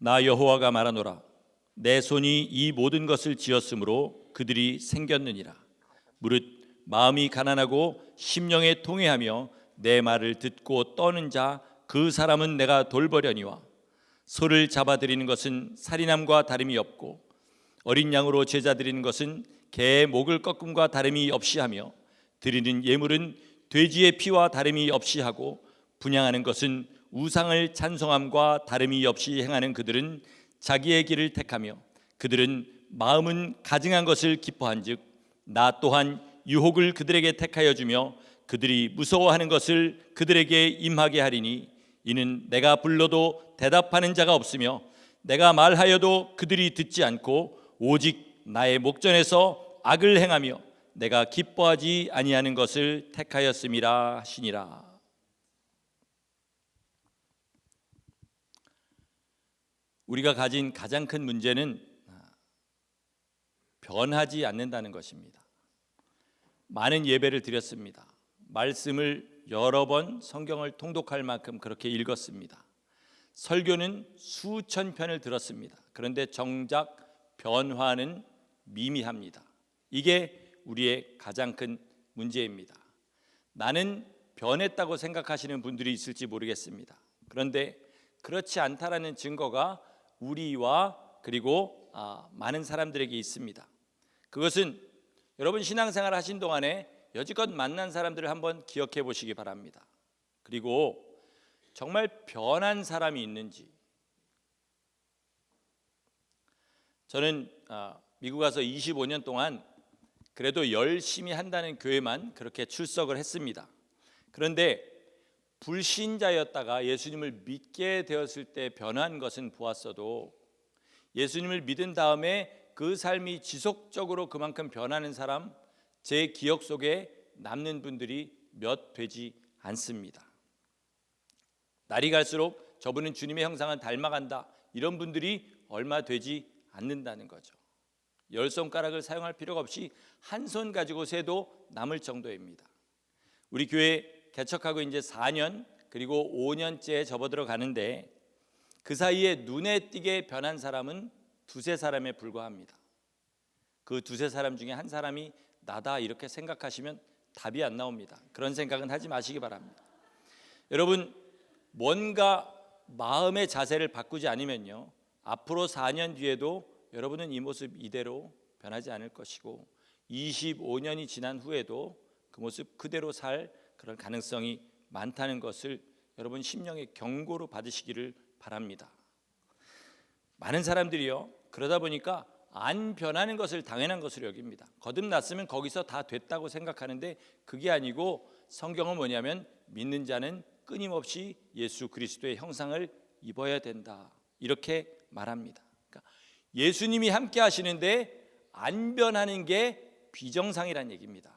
나 여호와가 말하노라. 내 손이 이 모든 것을 지었으므로 그들이 생겼느니라. 무릇 마음이 가난하고 심령에 통회하며 내 말을 듣고 떠는 자 그 사람은 내가 돌보려니와 소를 잡아들이는 것은 살인함과 다름이 없고 어린 양으로 제자 드리는 것은 개의 목을 꺾음과 다름이 없이 하며 드리는 예물은 돼지의 피와 다름이 없이 하고 분향하는 것은 우상을 찬송함과 다름이 없이 행하는 그들은 자기의 길을 택하며 그들은 마음은 가증한 것을 기뻐한즉 나 또한 유혹을 그들에게 택하여 주며 그들이 무서워하는 것을 그들에게 임하게 하리니 이는 내가 불러도 대답하는 자가 없으며 내가 말하여도 그들이 듣지 않고 오직 나의 목전에서 악을 행하며 내가 기뻐하지 아니하는 것을 택하였음이라 하시니라. 우리가 가진 가장 큰 문제는 변하지 않는다는 것입니다. 많은 예배를 드렸습니다. 말씀을 여러 번 성경을 통독할 만큼 그렇게 읽었습니다. 설교는 수천 편을 들었습니다. 그런데 정작 변화는 미미합니다. 이게 우리의 가장 큰 문제입니다. 나는 변했다고 생각하시는 분들이 있을지 모르겠습니다. 그런데 그렇지 않다라는 증거가 우리와 그리고 많은 사람들에게 있습니다. 그것은 여러분 신앙생활 하신 동안에 여지껏 만난 사람들을 한번 기억해 보시기 바랍니다. 그리고 정말 변한 사람이 있는지. 저는 미국 가서 25년 동안 그래도 열심히 한다는 교회만 그렇게 출석을 했습니다. 그런데 불신자였다가 예수님을 믿게 되었을 때 변한 것은 보았어도 예수님을 믿은 다음에 그 삶이 지속적으로 그만큼 변하는 사람, 제 기억 속에 남는 분들이 몇 되지 않습니다. 날이 갈수록 저분은 주님의 형상을 닮아간다, 이런 분들이 얼마 되지 않는다는 거죠. 10손가락을 사용할 필요가 없이 한 손 가지고 세도 남을 정도입니다. 우리 교회 개척하고 이제 4년 그리고 5년째에 접어들어 가는데 그 사이에 눈에 띄게 변한 사람은 두세 사람에 불과합니다. 그 두세 사람 중에 한 사람이 나다 이렇게 생각하시면 답이 안 나옵니다. 그런 생각은 하지 마시기 바랍니다. 여러분, 뭔가 마음의 자세를 바꾸지 않으면요, 앞으로 4년 뒤에도 여러분은 이 모습 이대로 변하지 않을 것이고 25년이 지난 후에도 그 모습 그대로 살 그런 가능성이 많다는 것을 여러분 심령의 경고로 받으시기를 바랍니다. 많은 사람들이요, 그러다 보니까 안 변하는 것을 당연한 것으로 여깁니다. 거듭났으면 거기서 다 됐다고 생각하는데 그게 아니고 성경은 뭐냐면 믿는 자는 끊임없이 예수 그리스도의 형상을 입어야 된다, 이렇게 말합니다. 그러니까 예수님이 함께 하시는데 안 변하는 게 비정상이라는 얘기입니다.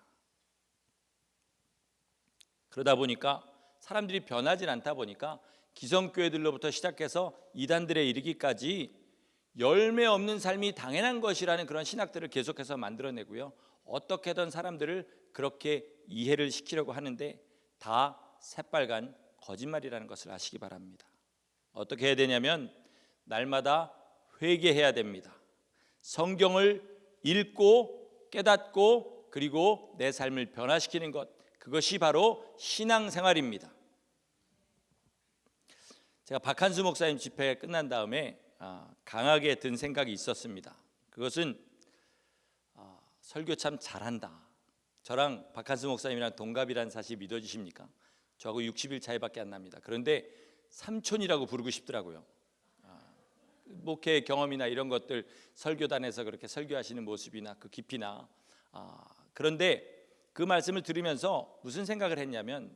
그러다 보니까 사람들이 변하지 않다 보니까 기성교회들로부터 시작해서 이단들에 이르기까지 열매 없는 삶이 당연한 것이라는 그런 신학들을 계속해서 만들어내고요, 어떻게든 사람들을 그렇게 이해를 시키려고 하는데 다 새빨간 거짓말이라는 것을 아시기 바랍니다. 어떻게 해야 되냐면 날마다 회개해야 됩니다. 성경을 읽고 깨닫고 그리고 내 삶을 변화시키는 것, 그것이 바로 신앙생활입니다. 제가 박한수 목사님 집회 끝난 다음에 강하게 든 생각이 있었습니다. 그것은 설교 참 잘한다. 저랑 박한수 목사님이랑 동갑이라는 사실 믿어지십니까? 저하고 60일 차이밖에 안 납니다. 그런데 삼촌이라고 부르고 싶더라고요. 목회 경험이나 이런 것들, 설교단에서 그렇게 설교하시는 모습이나 그 깊이나 그런데 그 말씀을 들으면서 무슨 생각을 했냐면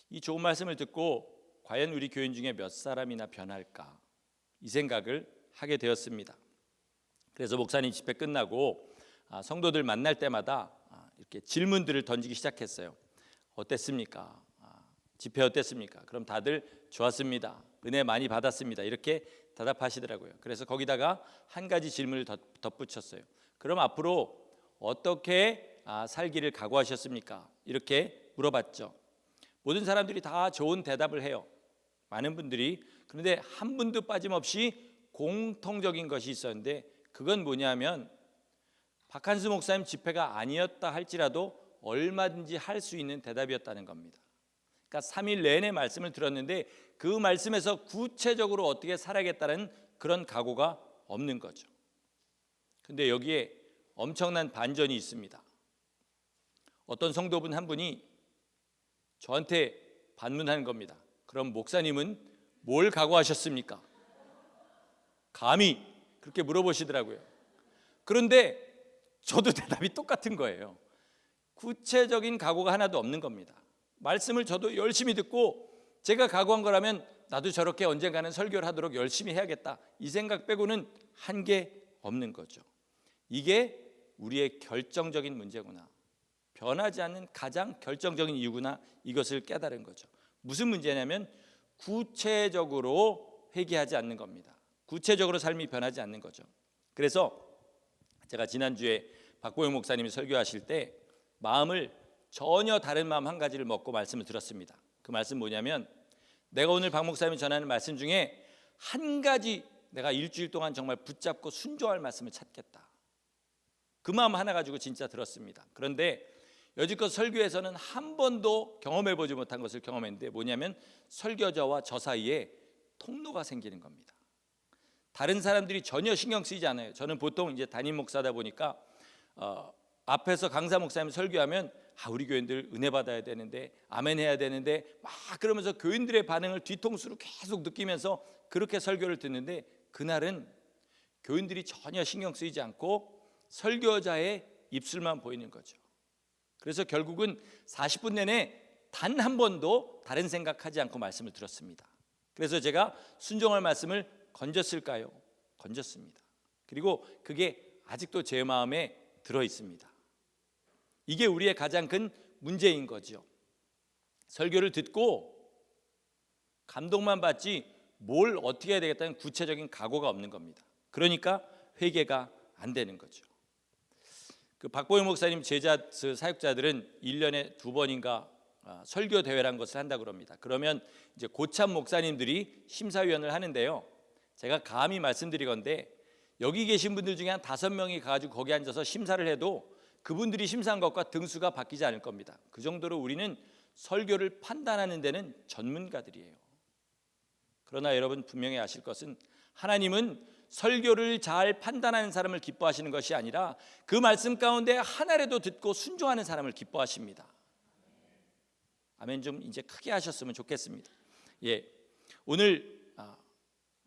이 좋은 말씀을 듣고 과연 우리 교인 중에 몇 사람이나 변할까, 이 생각을 하게 되었습니다. 그래서 목사님 집회 끝나고 성도들 만날 때마다 이렇게 질문들을 던지기 시작했어요. 어땠습니까? 집회 어땠습니까? 그럼 다들 좋았습니다, 은혜 많이 받았습니다, 이렇게 대답하시더라고요. 그래서 거기다가 한 가지 질문을 덧붙였어요. 그럼 앞으로 어떻게 살기를 각오하셨습니까? 이렇게 물어봤죠. 모든 사람들이 다 좋은 대답을 해요. 많은 분들이. 그런데 한 분도 빠짐없이 공통적인 것이 있었는데 그건 뭐냐면 박한수 목사님 집회가 아니었다 할지라도 얼마든지 할 수 있는 대답이었다는 겁니다. 그러니까 3일 내내 말씀을 들었는데 그 말씀에서 구체적으로 어떻게 살아야겠다는 그런 각오가 없는 거죠. 근데 여기에 엄청난 반전이 있습니다. 어떤 성도분 한 분이 저한테 반문하는 겁니다. 그럼 목사님은 뭘 각오하셨습니까? 감히 그렇게 물어보시더라고요. 그런데 저도 대답이 똑같은 거예요. 구체적인 각오가 하나도 없는 겁니다. 말씀을 저도 열심히 듣고 제가 각오한 거라면 나도 저렇게 언젠가는 설교를 하도록 열심히 해야겠다, 이 생각 빼고는 한 게 없는 거죠. 이게 우리의 결정적인 문제구나, 변하지 않는 가장 결정적인 이유구나, 이것을 깨달은 거죠. 무슨 문제냐면 구체적으로 회개하지 않는 겁니다. 구체적으로 삶이 변하지 않는 거죠. 그래서 제가 지난주에 박보영 목사님이 설교하실 때 마음을 전혀 다른 마음 한 가지를 먹고 말씀을 들었습니다. 그 말씀 뭐냐면 내가 오늘 박 목사님이 전하는 말씀 중에 한 가지 내가 일주일 동안 정말 붙잡고 순종할 말씀을 찾겠다, 그 마음 하나 가지고 진짜 들었습니다. 그런데 여지껏 설교에서는 한 번도 경험해보지 못한 것을 경험했는데 뭐냐면 설교자와 저 사이에 통로가 생기는 겁니다. 다른 사람들이 전혀 신경 쓰이지 않아요. 저는 보통 이제 담임 목사다 보니까 앞에서 강사 목사님 설교하면 우리 교인들 은혜 받아야 되는데 아멘 해야 되는데 막 그러면서 교인들의 반응을 뒤통수로 계속 느끼면서 그렇게 설교를 듣는데 그날은 교인들이 전혀 신경 쓰이지 않고 설교자의 입술만 보이는 거죠. 그래서 결국은 40분 내내 단 한 번도 다른 생각하지 않고 말씀을 들었습니다. 그래서 제가 순종할 말씀을 건졌을까요? 건졌습니다. 그리고 그게 아직도 제 마음에 들어 있습니다. 이게 우리의 가장 큰 문제인 거죠. 설교를 듣고 감동만 받지 뭘 어떻게 해야 되겠다는 구체적인 각오가 없는 겁니다. 그러니까 회개가 안 되는 거죠. 그 박보영 목사님 제자 사역자들은 1년에 2번인가 설교 대회라는 것을 한다고 합니다. 그러면 이제 고참 목사님들이 심사위원을 하는데요. 제가 감히 말씀드리건대 여기 계신 분들 중에 한 5명이 가지고 거기 앉아서 심사를 해도 그분들이 심사한 것과 등수가 바뀌지 않을 겁니다. 그 정도로 우리는 설교를 판단하는 데는 전문가들이에요. 그러나 여러분 분명히 아실 것은 하나님은 설교를 잘 판단하는 사람을 기뻐하시는 것이 아니라 그 말씀 가운데 하나라도 듣고 순종하는 사람을 기뻐하십니다. 아멘 좀 이제 크게 하셨으면 좋겠습니다. 오늘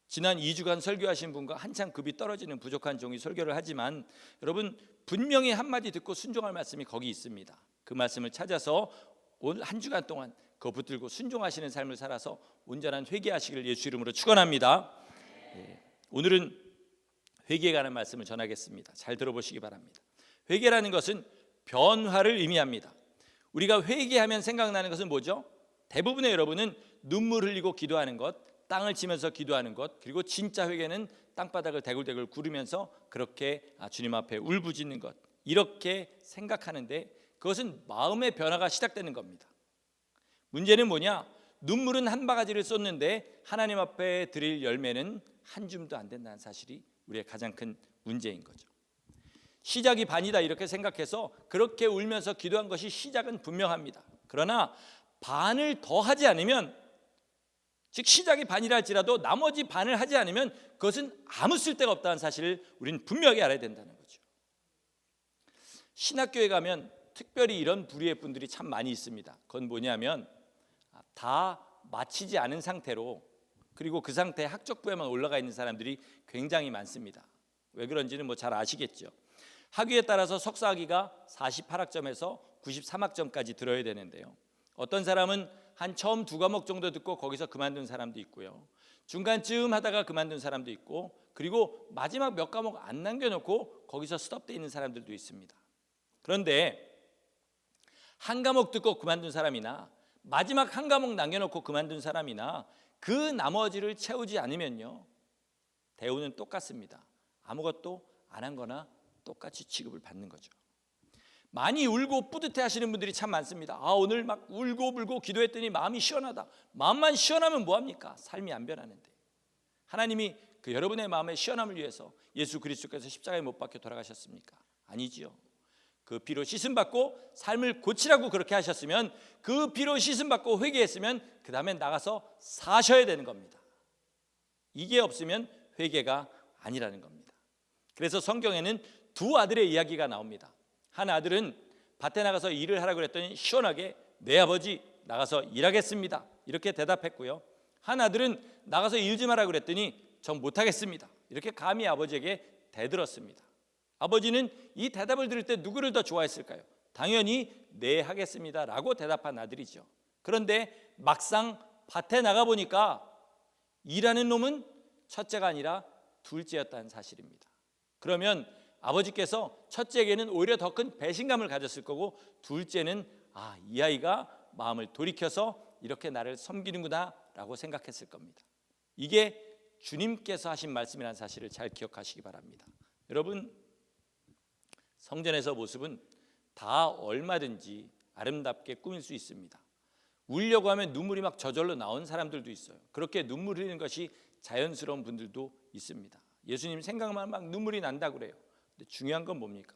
지난 2주간 설교하신 분과 한참 급이 떨어지는 부족한 종이 설교를 하지만 여러분 분명히 한마디 듣고 순종할 말씀이 거기 있습니다. 그 말씀을 찾아서 오늘 한 주간 동안 그거 붙들고 순종하시는 삶을 살아서 온전한 회개하시기를 예수 이름으로 축원합니다. 오늘은 회개에 관한 말씀을 전하겠습니다. 잘 들어보시기 바랍니다. 회개라는 것은 변화를 의미합니다. 우리가 회개하면 생각나는 것은 뭐죠? 대부분의 여러분은 눈물 흘리고 기도하는 것, 땅을 치면서 기도하는 것, 그리고 진짜 회개는 땅바닥을 대굴대굴 구르면서 그렇게 주님 앞에 울부짖는 것, 이렇게 생각하는데 그것은 마음의 변화가 시작되는 겁니다. 문제는 뭐냐? 눈물은 한 바가지를 쏟는데 하나님 앞에 드릴 열매는 한 줌도 안 된다는 사실이 우리의 가장 큰 문제인 거죠. 시작이 반이다 이렇게 생각해서 그렇게 울면서 기도한 것이 시작은 분명합니다. 그러나 반을 더 하지 않으면, 즉 시작이 반이라 할지라도 나머지 반을 하지 않으면 그것은 아무 쓸데가 없다는 사실을 우리는 분명히 알아야 된다는 거죠. 신학교에 가면 특별히 이런 부류의 분들이 참 많이 있습니다. 그건 뭐냐면 다 마치지 않은 상태로, 그리고 그 상태에 학적부에만 올라가 있는 사람들이 굉장히 많습니다. 왜 그런지는 뭐 잘 아시겠죠. 학위에 따라서 석사학위가 48학점에서 93학점까지 들어야 되는데요. 어떤 사람은 한 처음 2과목 정도 듣고 거기서 그만둔 사람도 있고요. 중간쯤 하다가 그만둔 사람도 있고, 그리고 마지막 몇 과목 안 남겨놓고 거기서 스톱돼 있는 사람들도 있습니다. 그런데 한 과목 듣고 그만둔 사람이나 마지막 한 과목 남겨놓고 그만둔 사람이나 그 나머지를 채우지 않으면요, 대우는 똑같습니다. 아무것도 안 한 거나 똑같이 취급을 받는 거죠. 많이 울고 뿌듯해 하시는 분들이 참 많습니다. 오늘 막 울고불고 기도했더니 마음이 시원하다. 마음만 시원하면 뭐합니까? 삶이 안 변하는데. 하나님이 그 여러분의 마음의 시원함을 위해서 예수 그리스도께서 십자가에 못 박혀 돌아가셨습니까? 아니지요. 그 피로 씻음 받고 삶을 고치라고 그렇게 하셨으면, 그 피로 씻음 받고 회개했으면 그 다음에 나가서 사셔야 되는 겁니다. 이게 없으면 회개가 아니라는 겁니다. 그래서 성경에는 두 아들의 이야기가 나옵니다. 한 아들은 밭에 나가서 일을 하라고 그랬더니 시원하게 내 아버지 나가서 일하겠습니다 이렇게 대답했고요. 한 아들은 나가서 일 좀 하라고 그랬더니 전 못하겠습니다 이렇게 감히 아버지에게 대들었습니다. 아버지는 이 대답을 들을 때 누구를 더 좋아했을까요? 당연히 네 하겠습니다 라고 대답한 아들이죠. 그런데 막상 밭에 나가보니까 일하는 놈은 첫째가 아니라 둘째였다는 사실입니다. 그러면 아버지께서 첫째에게는 오히려 더 큰 배신감을 가졌을 거고, 둘째는 이 아이가 마음을 돌이켜서 이렇게 나를 섬기는구나 라고 생각했을 겁니다. 이게 주님께서 하신 말씀이라는 사실을 잘 기억하시기 바랍니다. 여러분, 성전에서 모습은 다 얼마든지 아름답게 꾸밀 수 있습니다. 울려고 하면 눈물이 막 저절로 나온 사람들도 있어요. 그렇게 눈물 흘리는 것이 자연스러운 분들도 있습니다. 예수님 생각만 막 눈물이 난다고 그래요. 근데 중요한 건 뭡니까?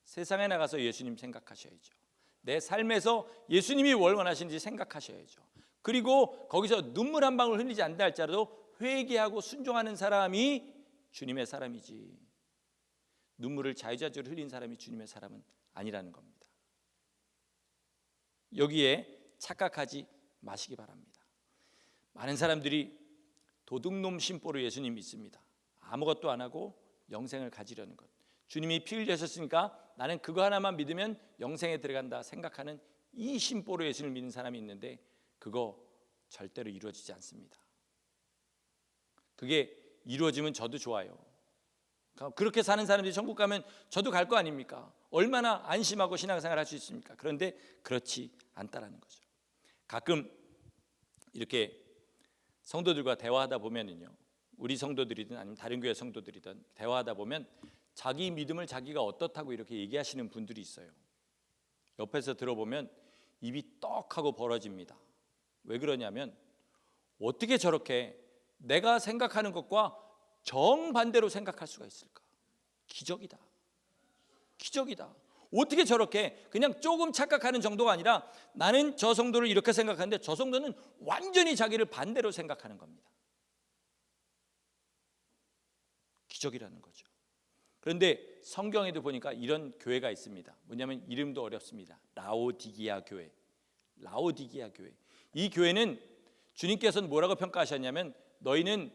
세상에 나가서 예수님 생각하셔야죠. 내 삶에서 예수님이 뭘 원하시는지 생각하셔야죠. 그리고 거기서 눈물 한 방울 흘리지 않다 할지라도 회개하고 순종하는 사람이 주님의 사람이지, 눈물을 자유자재로 흘린 사람이 주님의 사람은 아니라는 겁니다. 여기에 착각하지 마시기 바랍니다. 많은 사람들이 도둑놈 심보로 예수님 믿습니다. 아무것도 안 하고 영생을 가지려는 것, 주님이 피 흘리셨으니까 나는 그거 하나만 믿으면 영생에 들어간다 생각하는 이 심보로 예수를 믿는 사람이 있는데, 그거 절대로 이루어지지 않습니다. 그게 이루어지면 저도 좋아요. 그렇게 사는 사람들이 천국 가면 저도 갈 거 아닙니까? 얼마나 안심하고 신앙생활 할 수 있습니까? 그런데 그렇지 않다라는 거죠. 가끔 이렇게 성도들과 대화하다 보면은요, 우리 성도들이든 아니면 다른 교회 성도들이든 대화하다 보면 자기 믿음을 자기가 어떻다고 이렇게 얘기하시는 분들이 있어요. 옆에서 들어보면 입이 떡하고 벌어집니다. 왜 그러냐면, 어떻게 저렇게 내가 생각하는 것과 정반대로 생각할 수가 있을까? 기적이다. 기적이다. 어떻게 저렇게 그냥 조금 착각하는 정도가 아니라 나는 저 성도를 이렇게 생각하는데 저 성도는 완전히 자기를 반대로 생각하는 겁니다. 기적이라는 거죠. 그런데 성경에도 보니까 이런 교회가 있습니다. 뭐냐면 이름도 어렵습니다. 라오디기아 교회. 라오디기아 교회. 이 교회는 주님께서는 뭐라고 평가하셨냐면, 너희는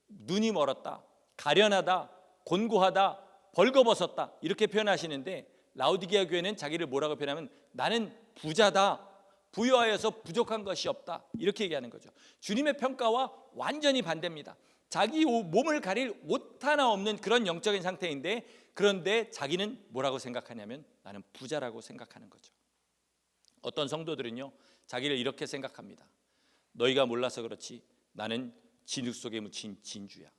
눈이 멀었다, 가련하다, 곤고하다, 벌거벗었다 이렇게 표현하시는데, 라오디게아 교회는 자기를 뭐라고 표현하면 나는 부자다, 부유하여서 부족한 것이 없다 이렇게 얘기하는 거죠. 주님의 평가와 완전히 반대입니다. 자기 몸을 가릴 옷 하나 없는 그런 영적인 상태인데, 그런데 자기는 뭐라고 생각하냐면 나는 부자라고 생각하는 거죠. 어떤 성도들은요, 자기를 이렇게 생각합니다. 너희가 몰라서 그렇지 나는 진흙 속에 묻힌 진주야.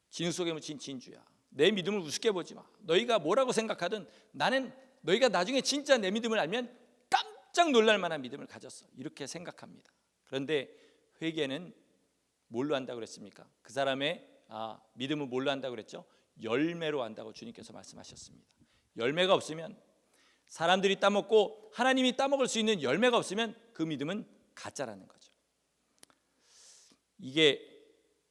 진흙 속에 묻힌 진주야. 내 믿음을 우습게 보지 마. 너희가 뭐라고 생각하든 나는 너희가 나중에 진짜 내 믿음을 알면 깜짝 놀랄 만한 믿음을 가졌어 이렇게 생각합니다. 그런데 회개는 뭘로 한다고 그랬습니까? 그 사람의 믿음은 뭘로 한다고 그랬죠? 열매로 한다고 주님께서 말씀하셨습니다. 열매가 없으면, 사람들이 따먹고 하나님이 따먹을 수 있는 열매가 없으면 그 믿음은 가짜라는 거죠. 이게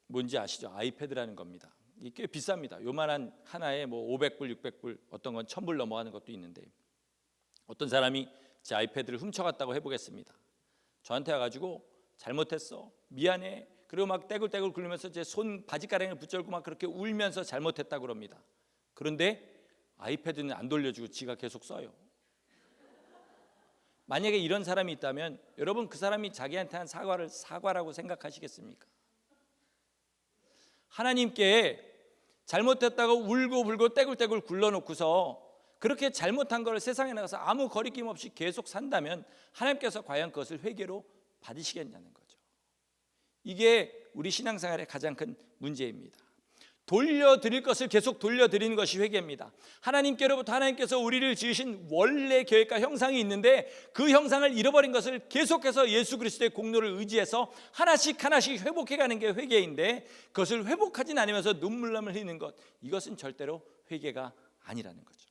뭔지 아시죠? 아이패드라는 겁니다. 이게 꽤 비쌉니다. 요만한 하나에 뭐 500불, 600불, 어떤 건 1000불 넘어가는 것도 있는데, 어떤 사람이 제 아이패드를 훔쳐갔다고 해보겠습니다. 저한테 와가지고 잘못했어, 미안해, 그리고 막 떼굴떼굴 굴리면서 제 손 바지가랑이를 붙잡고 막 그렇게 울면서 잘못했다고 그럽니다. 그런데 아이패드는 안 돌려주고 지가 계속 써요. 만약에 이런 사람이 있다면 여러분, 그 사람이 자기한테 한 사과를 사과라고 생각하시겠습니까? 하나님께 잘못했다고 울고 불고 떼굴떼굴 굴러놓고서 그렇게 잘못한 걸 세상에 나가서 아무 거리낌 없이 계속 산다면 하나님께서 과연 그것을 회개로 받으시겠냐는 거죠. 이게 우리 신앙생활의 가장 큰 문제입니다. 돌려드릴 것을 계속 돌려드리는 것이 회개입니다. 하나님께로부터 하나님께서 우리를 지으신 원래 계획과 형상이 있는데 그 형상을 잃어버린 것을 계속해서 예수 그리스도의 공로를 의지해서 하나씩 회복해가는 게 회개인데, 그것을 회복하진 않으면서 눈물남을 흘리는 것, 이것은 절대로 회개가 아니라는 거죠.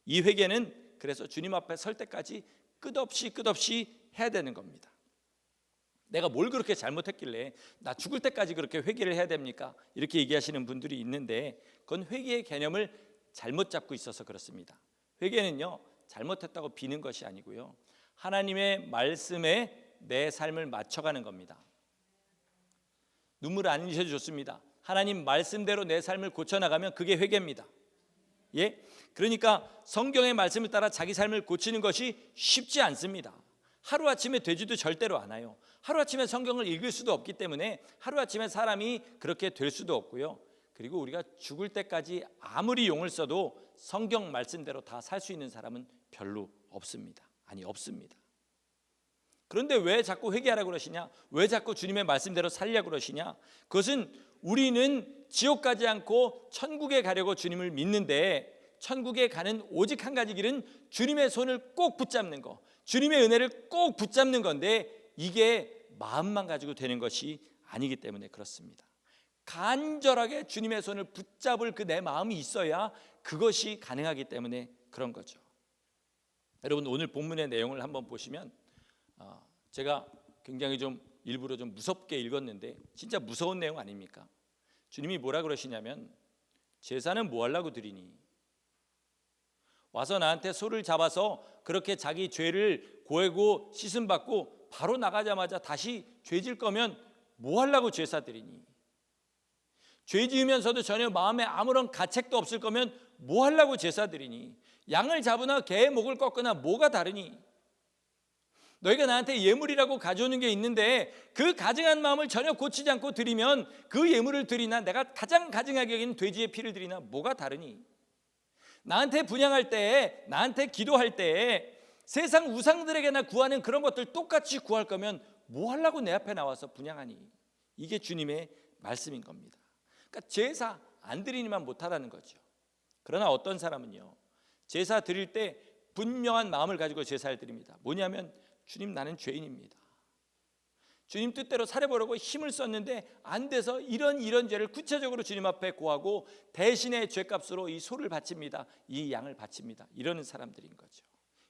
이 회개는 그래서 주님 앞에 설 때까지 끝없이 해야 되는 겁니다. 내가 뭘 그렇게 잘못했길래 나 죽을 때까지 그렇게 회개를 해야 됩니까? 이렇게 얘기하시는 분들이 있는데, 그건 회개의 개념을 잘못 잡고 있어서 그렇습니다. 회개는요, 잘못했다고 비는 것이 아니고요, 하나님의 말씀에 내 삶을 맞춰가는 겁니다. 눈물 안 흘리셔도 좋습니다. 하나님 말씀대로 내 삶을 고쳐나가면 그게 회개입니다. 예? 그러니까 성경의 말씀을 따라 자기 삶을 고치는 것이 쉽지 않습니다. 하루아침에 되지도 절대로 않아요. 하루아침에 성경을 읽을 수도 없기 때문에 하루아침에 사람이 그렇게 될 수도 없고요. 그리고 우리가 죽을 때까지 아무리 용을 써도 성경 말씀대로 다 살 수 있는 사람은 별로 없습니다. 없습니다. 그런데 왜 자꾸 회개하라고 그러시냐? 왜 자꾸 주님의 말씀대로 살려고 그러시냐? 그것은 우리는 지옥 가지 않고 천국에 가려고 주님을 믿는데, 천국에 가는 오직 한 가지 길은 주님의 손을 꼭 붙잡는 거, 주님의 은혜를 꼭 붙잡는 건데, 이게 마음만 가지고 되는 것이 아니기 때문에 그렇습니다. 간절하게 주님의 손을 붙잡을 그 내 마음이 있어야 그것이 가능하기 때문에 그런 거죠. 여러분, 오늘 본문의 내용을 한번 보시면 제가 굉장히 일부러 좀 무섭게 읽었는데 진짜 무서운 내용 아닙니까? 주님이 뭐라 그러시냐면, 제사는 뭐 하려고 드리니? 와서 나한테 소를 잡아서 그렇게 자기 죄를 고하고 씻음받고 바로 나가자마자 다시 죄질 거면 뭐 하려고 제사 드리니? 죄 지으면서도 전혀 마음에 아무런 가책도 없을 거면 뭐 하려고 제사 드리니? 양을 잡으나 개의 목을 꺾으나 뭐가 다르니? 너희가 나한테 예물이라고 가져오는 게 있는데 그 가증한 마음을 전혀 고치지 않고 드리면 그 예물을 드리나 내가 가장 가증하게 여기는 돼지의 피를 드리나 뭐가 다르니? 나한테 분향할 때, 나한테 기도할 때 세상 우상들에게나 구하는 그런 것들 똑같이 구할 거면 뭐 하려고 내 앞에 나와서 분향하니? 이게 주님의 말씀인 겁니다. 그러니까 제사 안 드리니만 못하다는 거죠. 그러나 어떤 사람은요, 제사 드릴 때 분명한 마음을 가지고 제사를 드립니다. 뭐냐면, 주님, 나는 죄인입니다. 주님 뜻대로 살아보려고 힘을 썼는데 안 돼서 이런 죄를 구체적으로 주님 앞에 고하고 대신에 죄값으로 이 소를 바칩니다. 이 양을 바칩니다. 이러는 사람들인 거죠.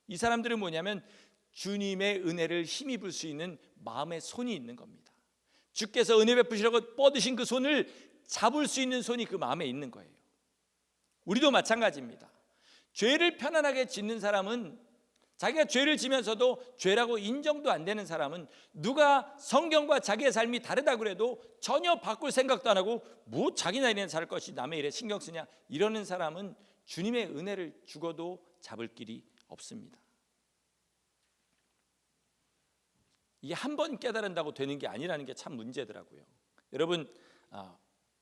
이 사람들은 뭐냐면, 주님의 은혜를 힘입을 수 있는 마음의 손이 있는 겁니다. 주께서 은혜 베푸시라고 뻗으신 그 손을 잡을 수 있는 손이 그 마음에 있는 거예요. 우리도 마찬가지입니다. 죄를 편안하게 짓는 사람은, 자기가 죄를 지면서도 죄라고 인정도 안 되는 사람은, 누가 성경과 자기의 삶이 다르다고 그래도 전혀 바꿀 생각도 안 하고 뭐 자기나 이래 살 것이 남의 일에 신경 쓰냐, 이러는 사람은 주님의 은혜를 죽어도 잡을 길이 없습니다. 이게 한 번 깨달은다고 되는 게 아니라는 게 참 문제더라고요. 여러분,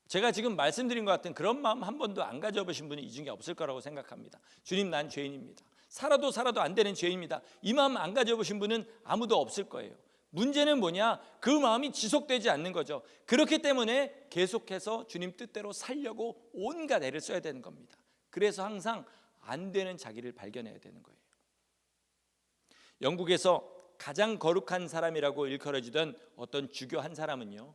제가 지금 말씀드린 것 같은 그런 마음 한 번도 안 가져보신 분이 이 중에 없을 거라고 생각합니다. 주님, 난 죄인입니다. 살아도 안 되는 죄인입니다. 이 마음 안 가져보신 분은 아무도 없을 거예요. 문제는 뭐냐? 그 마음이 지속되지 않는 거죠. 그렇기 때문에 계속해서 주님 뜻대로 살려고 온갖 애를 써야 되는 겁니다. 그래서 항상 안 되는 자기를 발견해야 되는 거예요. 영국에서 가장 거룩한 사람이라고 일컬어지던 어떤 주교 한 사람은요,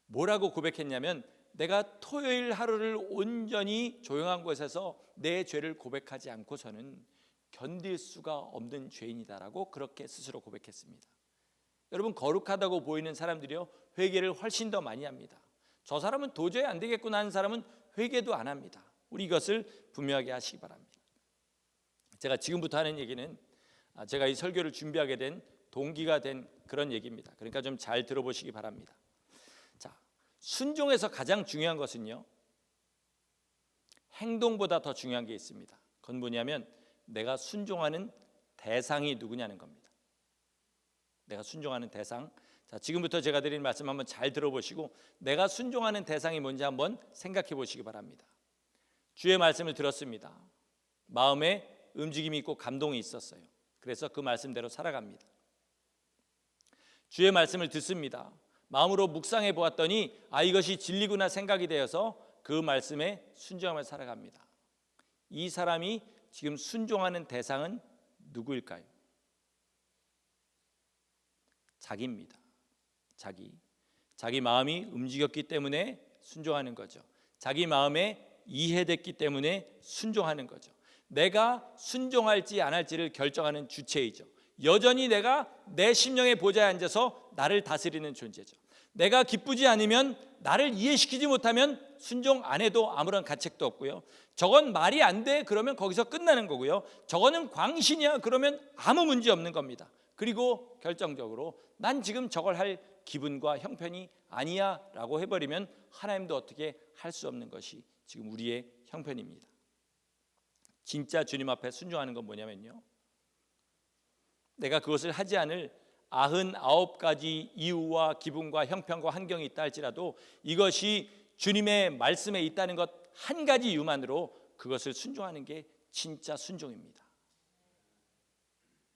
뭐라고 고백했냐면, 내가 토요일 하루를 온전히 조용한 곳에서 내 죄를 고백하지 않고서는 견딜 수가 없는 죄인이다라고 그렇게 스스로 고백했습니다. 여러분, 거룩하다고 보이는 사람들이요, 회개를 훨씬 더 많이 합니다. 저 사람은 도저히 안 되겠구나 하는 사람은 회개도 안 합니다. 우리 이것을 분명하게 하시기 바랍니다. 제가 지금부터 하는 얘기는 제가 이 설교를 준비하게 된 동기가 된 그런 얘기입니다. 그러니까 좀 잘 들어보시기 바랍니다. 자, 순종에서 가장 중요한 것은요, 행동보다 더 중요한 게 있습니다. 그건 뭐냐면, 내가 순종하는 대상이 누구냐는 겁니다. 내가 순종하는 대상. 자, 지금부터 제가 드린 말씀 한번 잘 들어보시고 내가 순종하는 대상이 뭔지 한번 생각해 보시기 바랍니다. 주의 말씀을 들었습니다. 마음에 움직임이 있고 감동이 있었어요. 그래서 그 말씀대로 살아갑니다. 주의 말씀을 듣습니다. 마음으로 묵상해 보았더니 이것이 진리구나 생각이 되어서 그 말씀에 순종하며 살아갑니다. 이 사람이 지금 순종하는 대상은 누구일까요? 자기입니다. 자기 마음이 움직였기 때문에 순종하는 거죠. 자기 마음에 이해됐기 때문에 순종하는 거죠. 내가 순종할지 안 할지를 결정하는 주체이죠. 여전히 내가 내 심령의 보좌에 앉아서 나를 다스리는 존재죠. 내가 기쁘지 않으면, 나를 이해시키지 못하면 순종 안 해도 아무런 가책도 없고요. 저건 말이 안 돼 그러면 거기서 끝나는 거고요. 저거는 광신이야 그러면 아무 문제 없는 겁니다. 그리고 결정적으로 난 지금 저걸 할 기분과 형편이 아니야 라고 해버리면 하나님도 어떻게 할 수 없는 것이 지금 우리의 형편입니다. 진짜 주님 앞에 순종하는 건 뭐냐면요, 내가 그것을 하지 않을 99가지 이유와 기분과 형편과 환경이 있다 할지라도 이것이 주님의 말씀에 있다는 것 한 가지 이유만으로 그것을 순종하는 게 진짜 순종입니다.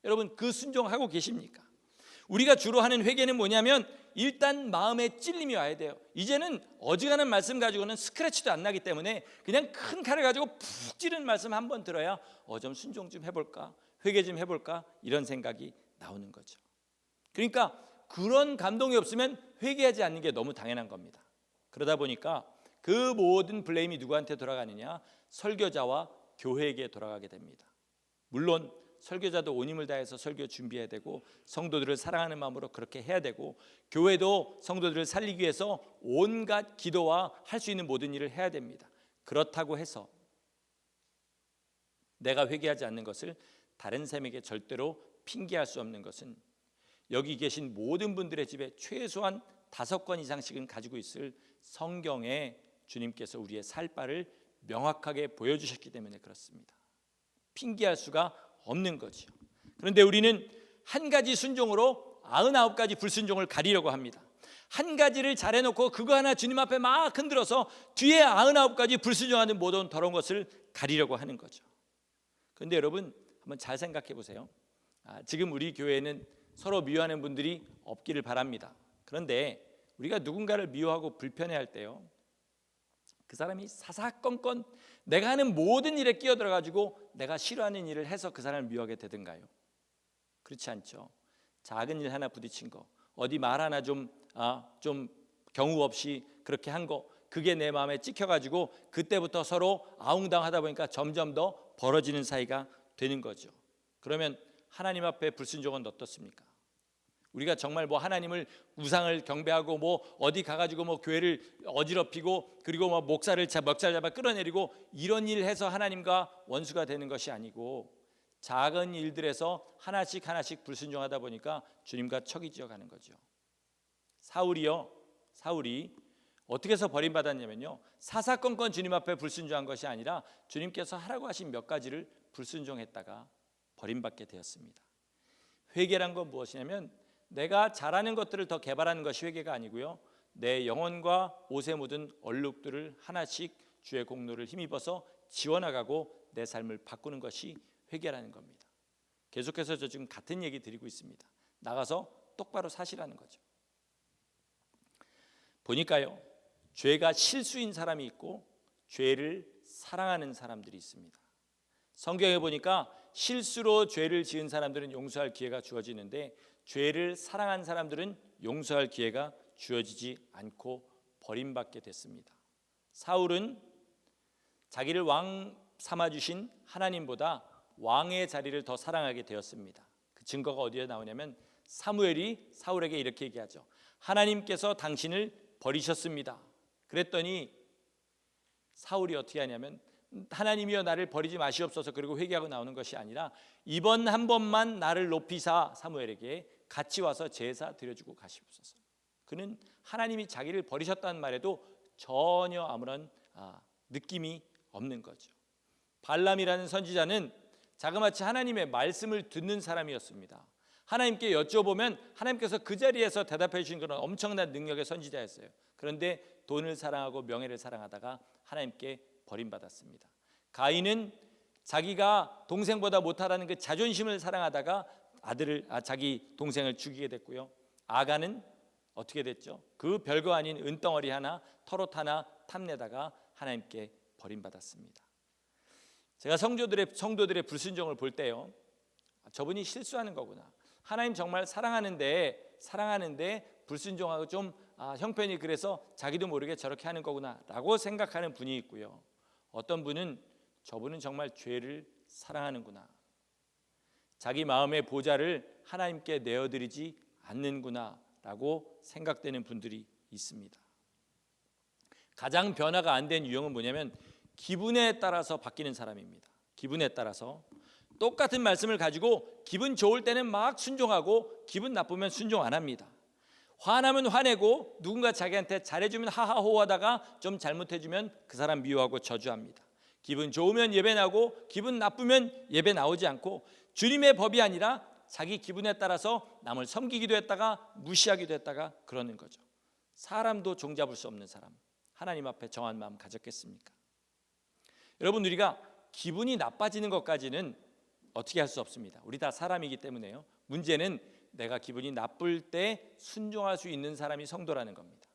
여러분, 그 순종하고 계십니까? 우리가 주로 하는 회개는 뭐냐면 일단 마음에 찔림이 와야 돼요. 이제는 어지간한 말씀 가지고는 스크래치도 안 나기 때문에 그냥 큰 칼을 가지고 푹 찌르는 말씀 한 번 들어야 좀 순종 좀 해볼까, 회개 좀 해볼까, 이런 생각이 나오는 거죠. 그러니까 그런 감동이 없으면 회개하지 않는 게 너무 당연한 겁니다. 그러다 보니까 그 모든 블레임이 누구한테 돌아가느냐? 설교자와 교회에게 돌아가게 됩니다. 물론 설교자도 온 힘을 다해서 설교 준비해야 되고, 성도들을 사랑하는 마음으로 그렇게 해야 되고, 교회도 성도들을 살리기 위해서 온갖 기도와 할 수 있는 모든 일을 해야 됩니다. 그렇다고 해서 내가 회개하지 않는 것을 다른 사람에게 절대로 핑계할 수 없는 것은, 여기 계신 모든 분들의 집에 최소한 5권 이상씩은 가지고 있을 성경에 주님께서 우리의 살 바를 명확하게 보여주셨기 때문에 그렇습니다. 핑계할 수가 없는 거죠. 그런데 우리는 한 가지 순종으로 99가지 불순종을 가리려고 합니다. 한 가지를 잘해놓고 그거 하나 주님 앞에 막 흔들어서 뒤에 99가지 불순종하는 모든 더러운 것을 가리려고 하는 거죠. 그런데 여러분, 한번 잘 생각해 보세요. 지금 우리 교회에는 서로 미워하는 분들이 없기를 바랍니다. 그런데 우리가 누군가를 미워하고 불편해할 때요, 그 사람이 사사건건 내가 하는 모든 일에 끼어들어가지고 내가 싫어하는 일을 해서 그 사람을 미워하게 되든가요? 그렇지 않죠. 작은 일 하나 부딪힌 거, 어디 말 하나 좀 경우 없이 그렇게 한 거, 그게 내 마음에 찍혀가지고 그때부터 서로 아웅다웅하다 보니까 점점 더 벌어지는 사이가 되는 거죠. 그러면 하나님 앞에 불순종은 어떻습니까? 우리가 정말 하나님을 우상을 경배하고 어디 가가지고 교회를 어지럽히고 그리고 목사를 멱살 잡아 끌어내리고 이런 일을 해서 하나님과 원수가 되는 것이 아니고, 작은 일들에서 하나씩 불순종하다 보니까 주님과 척이 지어가는 거죠. 사울이 어떻게 해서 버림받았냐면요, 사사건건 주님 앞에 불순종한 것이 아니라 주님께서 하라고 하신 몇 가지를 불순종했다가 버림받게 되었습니다. 회개란 건 무엇이냐면 내가 잘하는 것들을 더 개발하는 것이 회개가 아니고요, 내 영혼과 옷에 묻은 얼룩들을 하나씩 주의 공로를 힘입어서 지워나가고 내 삶을 바꾸는 것이 회개라는 겁니다. 계속해서 저 지금 같은 얘기 드리고 있습니다. 나가서 똑바로 사시라는 거죠. 보니까요, 죄가 실수인 사람이 있고 죄를 사랑하는 사람들이 있습니다. 성경에 보니까 실수로 죄를 지은 사람들은 용서할 기회가 주어지는데 죄를 사랑한 사람들은 용서할 기회가 주어지지 않고 버림받게 됐습니다. 사울은 자기를 왕 삼아주신 하나님보다 왕의 자리를 더 사랑하게 되었습니다. 그 증거가 어디에 나오냐면 사무엘이 사울에게 이렇게 얘기하죠. 하나님께서 당신을 버리셨습니다. 그랬더니 사울이 어떻게 하냐면 하나님이여 나를 버리지 마시옵소서 그리고 회개하고 나오는 것이 아니라 이번 한 번만 나를 높이사 사무엘에게 같이 와서 제사 드려주고 가시옵소서. 그는 하나님이 자기를 버리셨다는 말에도 전혀 아무런 느낌이 없는 거죠. 발람이라는 선지자는 자그마치 하나님의 말씀을 듣는 사람이었습니다. 하나님께 여쭤보면 하나님께서 그 자리에서 대답해 주신 그런 엄청난 능력의 선지자였어요. 그런데 돈을 사랑하고 명예를 사랑하다가 하나님께 버림받았습니다. 가인은 자기가 동생보다 못하다는 그 자존심을 사랑하다가 자기 동생을 죽이게 됐고요. 아간은 어떻게 됐죠? 그 별거 아닌 은덩어리 하나 털옷 하나 탐내다가 하나님께 버림받았습니다. 제가 성도들의 불순종을 볼 때요, 저분이 실수하는 거구나. 하나님 정말 사랑하는데 불순종하고 좀 형편이 그래서 자기도 모르게 저렇게 하는 거구나 라고 생각하는 분이 있고요. 어떤 분은 저분은 정말 죄를 사랑하는구나, 자기 마음의 보좌를 하나님께 내어드리지 않는구나 라고 생각되는 분들이 있습니다. 가장 변화가 안 된 유형은 뭐냐면 기분에 따라서 바뀌는 사람입니다. 기분에 따라서 똑같은 말씀을 가지고 기분 좋을 때는 막 순종하고 기분 나쁘면 순종 안 합니다. 화나면 화내고 누군가 자기한테 잘해주면 하하호하다가 좀 잘못해주면 그 사람 미워하고 저주합니다. 기분 좋으면 예배 나오고 기분 나쁘면 예배 나오지 않고 주님의 법이 아니라 자기 기분에 따라서 남을 섬기기도 했다가 무시하기도 했다가 그러는 거죠. 사람도 종잡을 수 없는 사람, 하나님 앞에 정한 마음 가졌겠습니까? 여러분, 우리가 기분이 나빠지는 것까지는 어떻게 할 수 없습니다. 우리 다 사람이기 때문에요. 문제는 내가 기분이 나쁠 때 순종할 수 있는 사람이 성도라는 겁니다.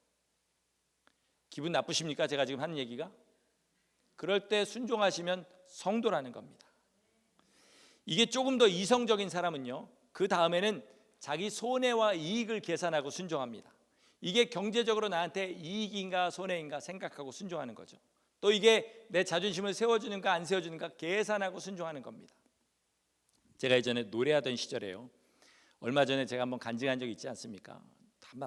기분 나쁘십니까? 제가 지금 하는 얘기가? 그럴 때 순종하시면 성도라는 겁니다. 이게 조금 더 이성적인 사람은요, 그 다음에는 자기 손해와 이익을 계산하고 순종합니다. 이게 경제적으로 나한테 이익인가 손해인가 생각하고 순종하는 거죠. 또 이게 내 자존심을 세워주는가 안 세워주는가 계산하고 순종하는 겁니다. 제가 예전에 노래하던 시절에요, 얼마 전에 제가 한번 간증한 적이 있지 않습니까?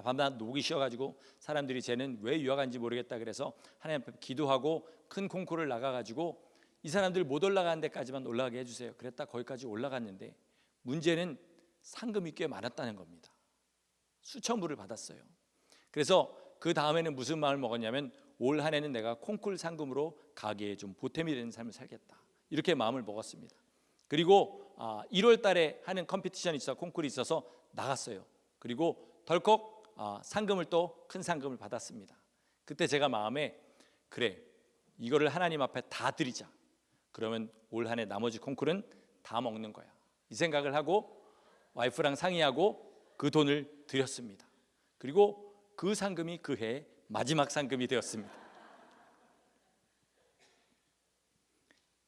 밤낮 녹이 쉬어가지고 사람들이 쟤는 왜 유학 간지 모르겠다 그래서 하나님 앞에 기도하고 큰 콩쿠르를 나가가지고 이 사람들 못 올라가는 데까지만 올라가게 해주세요. 그랬다 거기까지 올라갔는데 문제는 상금이 꽤 많았다는 겁니다. 수천 불을 받았어요. 그래서 그 다음에는 무슨 마음을 먹었냐면 올 한 해는 내가 콩쿠르 상금으로 가게에 좀 보탬이 되는 삶을 살겠다, 이렇게 마음을 먹었습니다. 그리고 1월 달에 하는 컴피티션이 있어, 콩쿠르이 있어서 나갔어요. 그리고 덜컥 상금을 또 큰 상금을 받았습니다. 그때 제가 마음에 그래, 이거를 하나님 앞에 다 드리자. 그러면 올 한 해 나머지 콩쿠르는 다 먹는 거야, 이 생각을 하고 와이프랑 상의하고 그 돈을 드렸습니다. 그리고 그 상금이 그 해 마지막 상금이 되었습니다.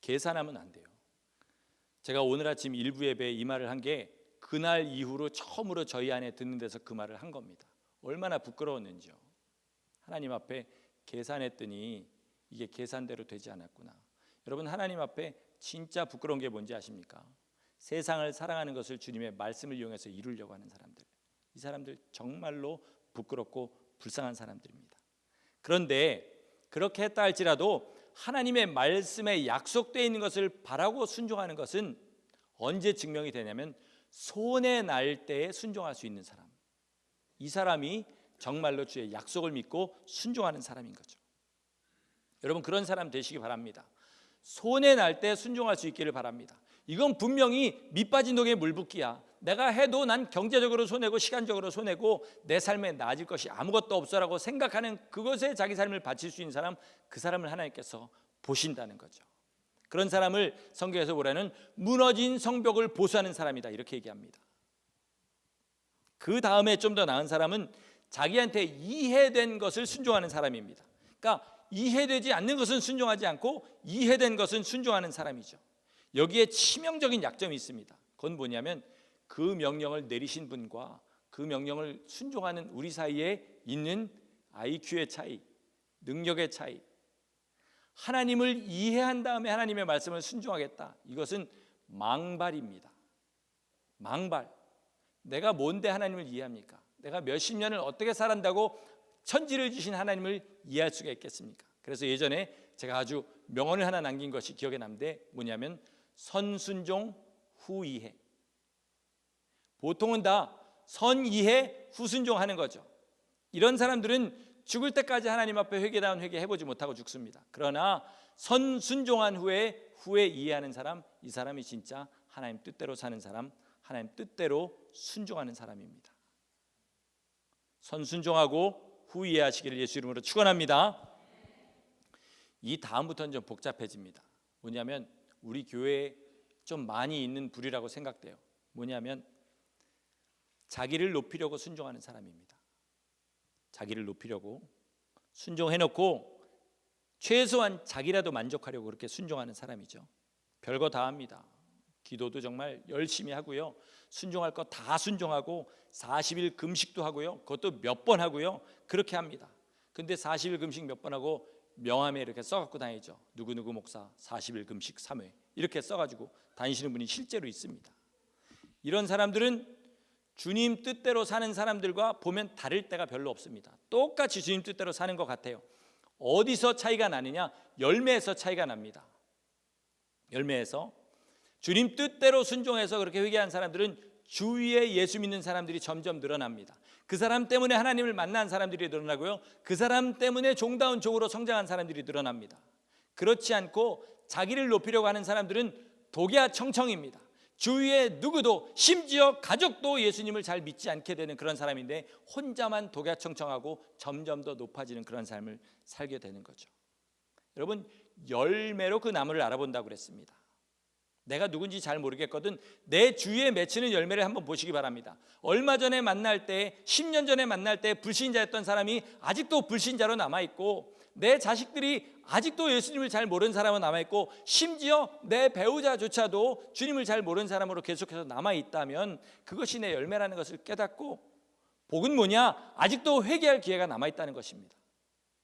계산하면 안 돼요. 제가 오늘 아침 일부 예배에 이 말을 한 게 그날 이후로 처음으로 저희 안에 듣는 데서 그 말을 한 겁니다. 얼마나 부끄러웠는지요. 하나님 앞에 계산했더니 이게 계산대로 되지 않았구나. 여러분, 하나님 앞에 진짜 부끄러운 게 뭔지 아십니까? 세상을 사랑하는 것을 주님의 말씀을 이용해서 이루려고 하는 사람들, 이 사람들 정말로 부끄럽고 불쌍한 사람들입니다. 그런데 그렇게 했다 할지라도 하나님의 말씀에 약속되어 있는 것을 바라고 순종하는 것은 언제 증명이 되냐면 손해 날 때에 순종할 수 있는 사람, 이 사람이 정말로 주의 약속을 믿고 순종하는 사람인 거죠. 여러분, 그런 사람 되시기 바랍니다. 손해 날 때 순종할 수 있기를 바랍니다. 이건 분명히 밑 빠진 독에 물 붓기야. 내가 해도 난 경제적으로 손해고 시간적으로 손해고 내 삶에 나아질 것이 아무것도 없어라고 생각하는 그것에 자기 삶을 바칠 수 있는 사람, 그 사람을 하나님께서 보신다는 거죠. 그런 사람을 성경에서 보라는 무너진 성벽을 보수하는 사람이다, 이렇게 얘기합니다. 그 다음에 좀 더 나은 사람은 자기한테 이해된 것을 순종하는 사람입니다. 그러니까 이해되지 않는 것은 순종하지 않고 이해된 것은 순종하는 사람이죠. 여기에 치명적인 약점이 있습니다. 그건 뭐냐면 그 명령을 내리신 분과 그 명령을 순종하는 우리 사이에 있는 IQ의 차이, 능력의 차이. 하나님을 이해한 다음에 하나님의 말씀을 순종하겠다, 이것은 망발입니다. 망발. 내가 뭔데 하나님을 이해합니까? 내가 몇십 년을 어떻게 살았다고 천지를 주신 하나님을 이해할 수가 있겠습니까? 그래서 예전에 제가 아주 명언을 하나 남긴 것이 기억에 남는데 뭐냐면 선순종 후이해. 보통은 다 선이해 후순종하는 거죠. 이런 사람들은 죽을 때까지 하나님 앞에 회개다운 회개 해보지 못하고 죽습니다. 그러나 선순종한 후에 이해하는 사람, 이 사람이 진짜 하나님 뜻대로 사는 사람, 하나님 뜻대로 순종하는 사람입니다. 선순종하고 후 이해하시기를 예수 이름으로 축원합니다. 이 다음부터는 좀 복잡해집니다. 뭐냐면 우리 교회에 좀 많이 있는 부류라고 생각돼요. 뭐냐면 자기를 높이려고 순종하는 사람입니다. 자기를 높이려고 순종해놓고 최소한 자기라도 만족하려고 그렇게 순종하는 사람이죠. 별거 다 합니다. 기도도 정말 열심히 하고요. 순종할 거 다 순종하고 40일 금식도 하고요. 그것도 몇 번 하고요. 그렇게 합니다. 근데 40일 금식 몇 번 하고 명함에 이렇게 써갖고 다니죠. 누구누구 목사 40일 금식 3회 이렇게 써가지고 다니시는 분이 실제로 있습니다. 이런 사람들은 주님 뜻대로 사는 사람들과 보면 다를 때가 별로 없습니다. 똑같이 주님 뜻대로 사는 것 같아요. 어디서 차이가 나느냐? 열매에서 차이가 납니다. 열매에서 주님 뜻대로 순종해서 그렇게 회개한 사람들은 주위에 예수 믿는 사람들이 점점 늘어납니다. 그 사람 때문에 하나님을 만난 사람들이 늘어나고요. 그 사람 때문에 종다운 종으로 성장한 사람들이 늘어납니다. 그렇지 않고 자기를 높이려고 하는 사람들은 독야청청입니다. 주위에 누구도 심지어 가족도 예수님을 잘 믿지 않게 되는 그런 사람인데 혼자만 독야청청하고 점점 더 높아지는 그런 삶을 살게 되는 거죠. 여러분, 열매로 그 나무를 알아본다고 그랬습니다. 내가 누군지 잘 모르겠거든 내 주위에 맺히는 열매를 한번 보시기 바랍니다. 얼마 전에 만날 때 10년 전에 만날 때 불신자였던 사람이 아직도 불신자로 남아있고, 내 자식들이 아직도 예수님을 잘 모르는 사람은 남아있고, 심지어 내 배우자조차도 주님을 잘 모르는 사람으로 계속해서 남아있다면 그것이 내 열매라는 것을 깨닫고, 복은 뭐냐? 아직도 회개할 기회가 남아있다는 것입니다.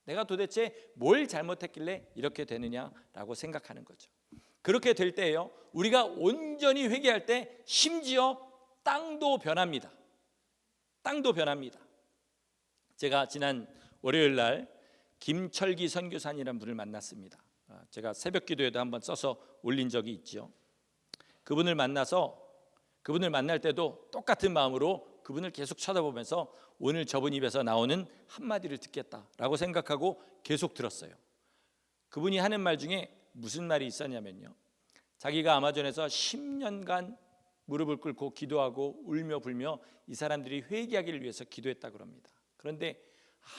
내가 도대체 뭘 잘못했길래 이렇게 되느냐라고 생각하는 거죠. 그렇게 될 때예요, 우리가 온전히 회개할 때 심지어 땅도 변합니다. 땅도 변합니다. 제가 지난 월요일 날 김철기 선교사님이라는 분을 만났습니다. 제가 새벽 기도에도 한번 써서 올린 적이 있죠. 그분을 만날 때도 똑같은 마음으로 그분을 계속 쳐다보면서 오늘 저분 입에서 나오는 한마디를 듣겠다라고 생각하고 계속 들었어요. 그분이 하는 말 중에 무슨 말이 있었냐면요, 자기가 아마존에서 10년간 무릎을 꿇고 기도하고 울며 불며 이 사람들이 회개하기를 위해서 기도했다고 합니다. 그런데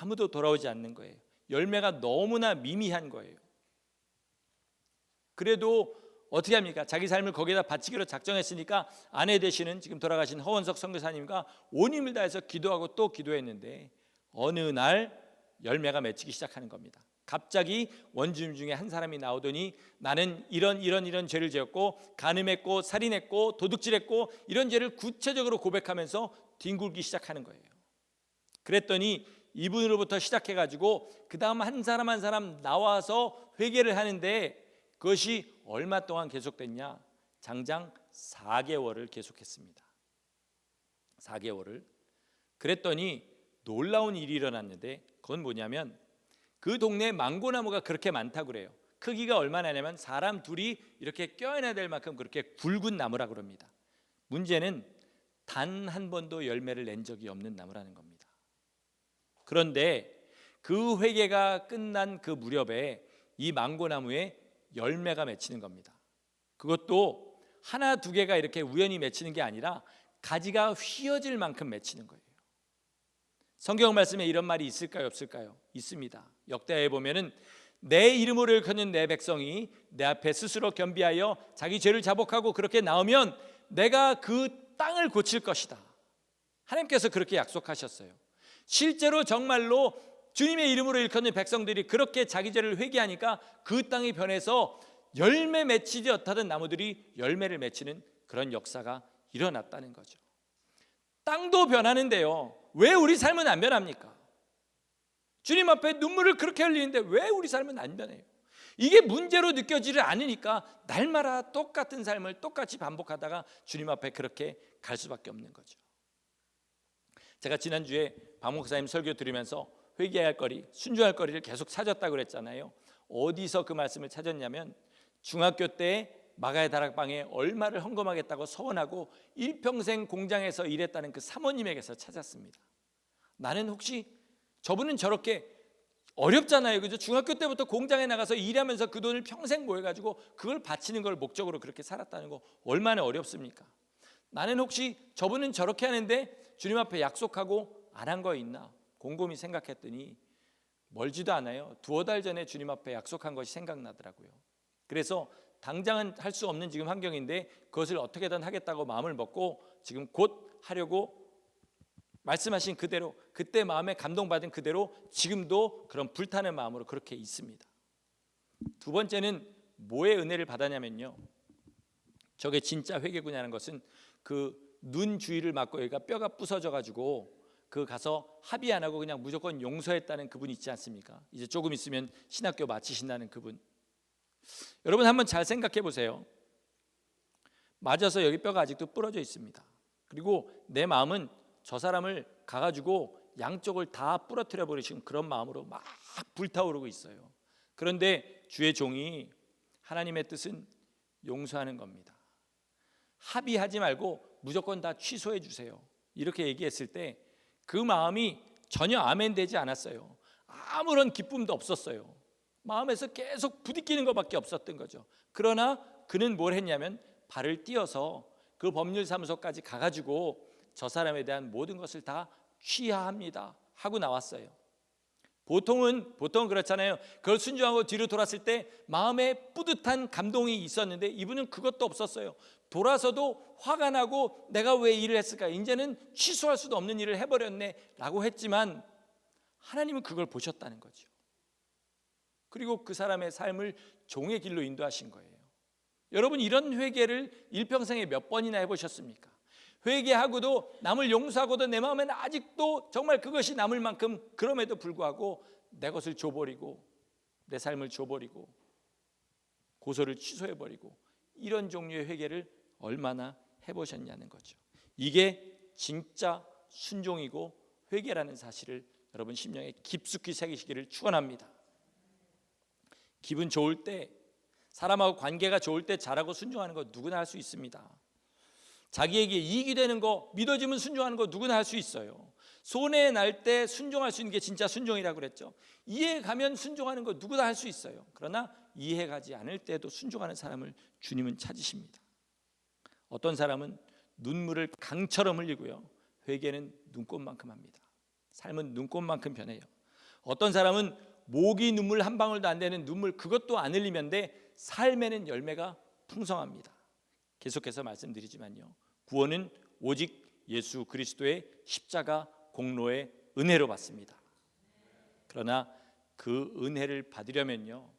아무도 돌아오지 않는 거예요. 열매가 너무나 미미한 거예요. 그래도 어떻게 합니까? 자기 삶을 거기에다 바치기로 작정했으니까 아내 되시는 지금 돌아가신 허원석 선교사님과 온 힘을 다해서 기도하고 또 기도했는데 어느 날 열매가 맺히기 시작하는 겁니다. 갑자기 원주민 중에 한 사람이 나오더니 나는 이런 죄를 지었고 간음했고 살인했고 도둑질했고 이런 죄를 구체적으로 고백하면서 뒹굴기 시작하는 거예요. 그랬더니 이분으로부터 시작해가지고 그 다음 한 사람 한 사람 나와서 회개를 하는데 그것이 얼마 동안 계속됐냐? 장장 4개월을 계속했습니다. 4개월을. 그랬더니 놀라운 일이 일어났는데 그건 뭐냐면 그 동네에 망고나무가 그렇게 많다고 그래요. 크기가 얼마나 냐면 사람 둘이 이렇게 껴안아야 될 만큼 그렇게 굵은 나무라고 합니다. 문제는 단 한 번도 열매를 낸 적이 없는 나무라는 겁니다. 그런데 그 회개가 끝난 그 무렵에 이 망고나무에 열매가 맺히는 겁니다. 그것도 하나 두 개가 이렇게 우연히 맺히는 게 아니라 가지가 휘어질 만큼 맺히는 거예요. 성경 말씀에 이런 말이 있을까요, 없을까요? 있습니다. 역대하에 보면은 내 이름으로 일컫는 내 백성이 내 앞에 스스로 겸비하여 자기 죄를 자복하고 그렇게 나오면 내가 그 땅을 고칠 것이다. 하나님께서 그렇게 약속하셨어요. 실제로 정말로 주님의 이름으로 일컫는 백성들이 그렇게 자기 죄를 회개하니까 그 땅이 변해서 열매 맺히지 못하던 나무들이 열매를 맺히는 그런 역사가 일어났다는 거죠. 땅도 변하는데요, 왜 우리 삶은 안 변합니까? 주님 앞에 눈물을 그렇게 흘리는데 왜 우리 삶은 안 변해요? 이게 문제로 느껴지지 않으니까 날마다 똑같은 삶을 똑같이 반복하다가 주님 앞에 그렇게 갈 수밖에 없는 거죠. 제가 지난주에 박 목사님 설교 들으면서 회개할 거리, 순종할 거리를 계속 찾았다고 그랬잖아요. 어디서 그 말씀을 찾았냐면 중학교 때 마가의 다락방에 얼마를 헌금하겠다고 서원하고 일평생 공장에서 일했다는 그 사모님에게서 찾았습니다. 나는 혹시 저분은 저렇게 어렵잖아요, 그죠? 중학교 때부터 공장에 나가서 일하면서 그 돈을 평생 모여가지고 그걸 바치는 걸 목적으로 그렇게 살았다는 거 얼마나 어렵습니까? 나는 혹시 저분은 저렇게 하는데 주님 앞에 약속하고 안 한 거 있나 곰곰이 생각했더니 멀지도 않아요. 두어 달 전에 주님 앞에 약속한 것이 생각나더라고요. 그래서 당장은 할 수 없는 지금 환경인데 그것을 어떻게든 하겠다고 마음을 먹고 지금 곧 하려고 말씀하신 그대로, 그때 마음에 감동받은 그대로 지금도 그런 불타는 마음으로 그렇게 있습니다. 두 번째는 뭐의 은혜를 받았냐면요, 저게 진짜 회개구나라는 것은 그 눈 주위를 맞고 여기가 뼈가 부서져 가지고 그 가서 합의 안 하고 그냥 무조건 용서했다는 그분 있지 않습니까? 이제 조금 있으면 신학교 마치신다는 그분. 여러분 한번 잘 생각해 보세요. 맞아서 여기 뼈가 아직도 부러져 있습니다. 그리고 내 마음은 저 사람을 가가지고 양쪽을 다 부러뜨려 버리신 그런 마음으로 막 불타오르고 있어요. 그런데 주의 종이 하나님의 뜻은 용서하는 겁니다. 합의하지 말고 무조건 다 취소해 주세요, 이렇게 얘기했을 때 그 마음이 전혀 아멘 되지 않았어요. 아무런 기쁨도 없었어요. 마음에서 계속 부딪히는 것밖에 없었던 거죠. 그러나 그는 뭘 했냐면 발을 띄어서 그 법률사무소까지 가가지고 저 사람에 대한 모든 것을 다 취하합니다 하고 나왔어요. 보통은 그렇잖아요. 그걸 순종하고 뒤로 돌았을 때 마음에 뿌듯한 감동이 있었는데 이분은 그것도 없었어요. 돌아서도 화가 나고 내가 왜 일을 했을까, 이제는 취소할 수도 없는 일을 해버렸네 라고 했지만 하나님은 그걸 보셨다는 거죠. 그리고 그 사람의 삶을 종의 길로 인도하신 거예요. 여러분 이런 회개를 일평생에 몇 번이나 해보셨습니까? 회개하고도 남을 용서하고도 내 마음에는 아직도 정말 그것이 남을 만큼 그럼에도 불구하고 내 것을 줘버리고 내 삶을 줘버리고 고소를 취소해버리고 이런 종류의 회개를 얼마나 해보셨냐는 거죠. 이게 진짜 순종이고 회개라는 사실을 여러분 심령에 깊숙이 새기시기를 축원합니다. 기분 좋을 때, 사람하고 관계가 좋을 때 잘하고 순종하는 거 누구나 할 수 있습니다. 자기에게 이익이 되는 거, 믿어지면 순종하는 거 누구나 할 수 있어요. 손해 날 때 순종할 수 있는 게 진짜 순종이라고 그랬죠. 이해 가면 순종하는 거 누구나 할 수 있어요. 그러나 이해 가지 않을 때도 순종하는 사람을 주님은 찾으십니다. 어떤 사람은 눈물을 강처럼 흘리고요, 회개는 눈꽃만큼 합니다. 삶은 눈꽃만큼 변해요. 어떤 사람은 목이 눈물 한 방울도 안 되는 눈물 그것도 안 흘리면 돼 삶에는 열매가 풍성합니다. 계속해서 말씀드리지만요, 구원은 오직 예수 그리스도의 십자가 공로의 은혜로 받습니다. 그러나 그 은혜를 받으려면요,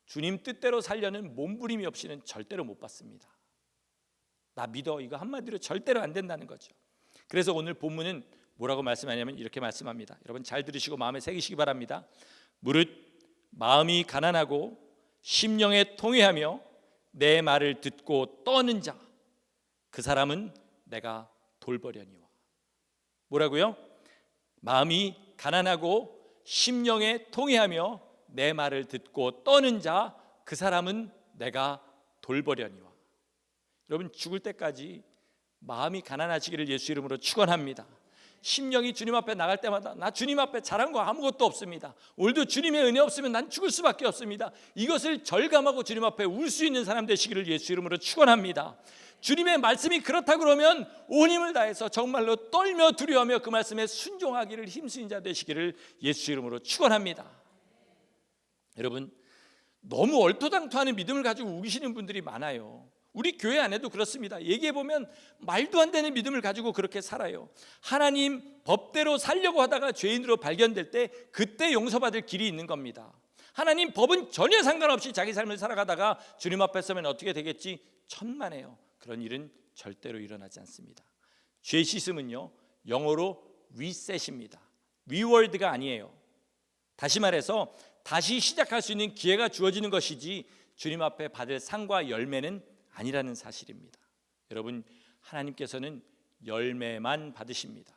주님 뜻대로 살려는 몸부림이 없이는 절대로 못 받습니다. 나 믿어, 이거 한마디로 절대로 안 된다는 거죠. 그래서 오늘 본문은 뭐라고 말씀하냐면 이렇게 말씀합니다. 여러분 잘 들으시고 마음에 새기시기 바랍니다. 무릇 마음이 가난하고 심령에 통회하며 내 말을 듣고 떠는 자, 그 사람은 내가 돌보려니와. 뭐라고요? 마음이 가난하고 심령에 통회하며 내 말을 듣고 떠는 자, 그 사람은 내가 돌보려니와. 여러분 죽을 때까지 마음이 가난하시기를 예수 이름으로 축원합니다. 심령이 주님 앞에 나갈 때마다 나 주님 앞에 잘한 거 아무것도 없습니다. 오늘도 주님의 은혜 없으면 난 죽을 수밖에 없습니다. 이것을 절감하고 주님 앞에 울 수 있는 사람 되시기를 예수 이름으로 축원합니다. 주님의 말씀이 그렇다 그러면 온 힘을 다해서 정말로 떨며 두려워하며 그 말씀에 순종하기를 힘쓰는 자 되시기를 예수 이름으로 축원합니다. 여러분 너무 얼토당토하는 믿음을 가지고 우기시는 분들이 많아요. 우리 교회 안에도 그렇습니다. 얘기해보면 말도 안 되는 믿음을 가지고 그렇게 살아요. 하나님 법대로 살려고 하다가 죄인으로 발견될 때 그때 용서받을 길이 있는 겁니다. 하나님 법은 전혀 상관없이 자기 삶을 살아가다가 주님 앞에 서면 어떻게 되겠지? 천만에요. 그런 일은 절대로 일어나지 않습니다. 죄 씻음은요, 영어로 리셋입니다. 리워드가 아니에요. 다시 말해서 다시 시작할 수 있는 기회가 주어지는 것이지 주님 앞에 받을 상과 열매는 아니라는 사실입니다. 여러분 하나님께서는 열매만 받으십니다.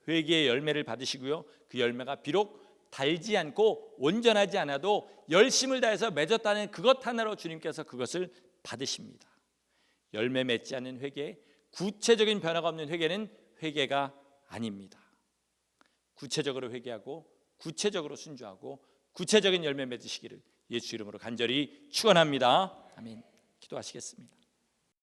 회개의 열매를 받으시고요, 그 열매가 비록 달지 않고 온전하지 않아도 열심을 다해서 맺었다는 그것 하나로 주님께서 그것을 받으십니다. 열매 맺지 않는 회개, 구체적인 변화가 없는 회개는 회개가 아닙니다. 구체적으로 회개하고 구체적으로 순종하고 구체적인 열매 맺으시기를 예수 이름으로 간절히 축원합니다. 아멘. 기도하시겠습니다.